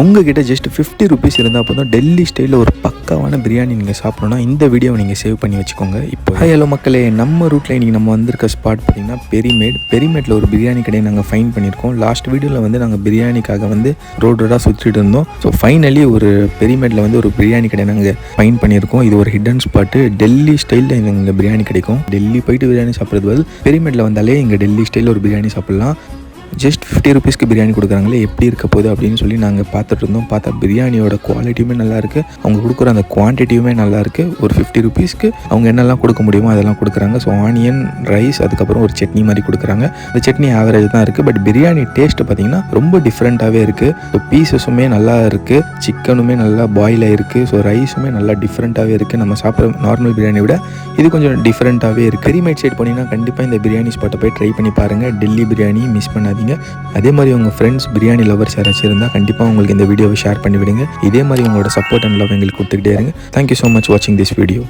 உங்ககிட்ட just 50 rupees இருந்தால் போதும் டெல்லி ஸ்டைலில் ஒரு பக்காவான பிரியாணி நீங்கள் சாப்பிடணும்னா இந்த வீடியோவை நீங்கள் சேவ் பண்ணி வச்சுக்கோங்க. இப்போ ஹலோ மக்களே, நம்ம ரூட்டில் இன்றைக்கி நம்ம வந்திருக்க ஸ்பாட் பார்த்திங்கன்னா பெரிமேட்டில் ஒரு பிரியாணி கடையை நாங்கள் ஃபைன் பண்ணியிருக்கோம். லாஸ்ட் வீடியோவில் வந்து நாங்கள் பிரியாணிக்காக வந்து ரோடாக சுற்றிட்டு இருந்தோம். ஸோ ஃபைனலி ஒரு பெரிமேட்டில் வந்து ஒரு பிரியாணி கடை நாங்கள் ஃபைன் பண்ணியிருக்கோம். இது ஒரு ஹிடன் ஸ்பாட்டு. டெல்லி ஸ்டைலில் இங்கே பிரியாணி கிடைக்கும். டெல்லி போயிட்டு பிரியாணி சாப்பிட்றது பதில் பெரிமேட்டில் வந்தாலே இங்கே டெல்லி ஸ்டைலில் ஒரு பிரியாணி சாப்பிட்லாம். ஜஸ்ட் 50 ருபீஸ்க்கு பிரியாணி கொடுக்குறாங்களே, எப்படி இருக்க போகுது அப்படின்னு சொல்லி நாங்கள் பார்த்துட்டு இருந்தோம். பார்த்தா பிரியாணியோட குவாலிட்டியுமே நல்லாயிருக்கு, அவங்க கொடுக்குற அந்த குவான்டிட்டியுமே நல்லாயிருக்கு. ஒரு 50 ருபீஸ்க்கு அவங்க என்னெல்லாம் கொடுக்க முடியுமோ அதெல்லாம் கொடுக்குறாங்க. ஸோ ஆனியன் ரைஸ், அதுக்கப்புறம் ஒரு சட்னி மாதிரி கொடுக்குறாங்க. அந்த சட்னி ஆவரேஜ் தான் இருக்குது. பட் பிரியாணி டேஸ்ட்டு பார்த்திங்கன்னா ரொம்ப டிஃப்ரெண்ட்டாகவே இருக்குது. ஸோ பீசஸுமே நல்லா இருக்குது, சிக்கனுமே நல்லா பாயில் ஆகிருக்கு. ஸோ ரைஸுமே நல்லா டிஃப்ரெண்ட்டாகவே இருக்குது. நம்ம சாப்பிட்ற நார்மல் பிரியாணி விட இது கொஞ்சம் டிஃப்ரெண்ட்டாகவே இருக்குது. பெரிமேட் சைட் போனீங்கன்னா கண்டிப்பாக இந்த பிரியாணி ஸ்பாட்டை போய் ட்ரை பண்ணி பாருங்கள். டெல்லி பிரியாணி மிஸ் பண்ணாதீங்க. அதே மாதிரி உங்கள் ஃப்ரெண்ட்ஸ் பிரியாணி லவர்ஸ் யாராச்சும் இருந்தால் கண்டிப்பாக உங்களுக்கு இந்த வீடியோவை ஷேர் பண்ணிவிடுங்க. இதே மாதிரி உங்களோட சப்போர்ட் அண்ட் லவ் எங்களுக்கு கொடுத்துக்கிட்டே இருங்க. தேங்க்யூ ஸோ மச் வாட்சிங் திஸ் வீடியோ.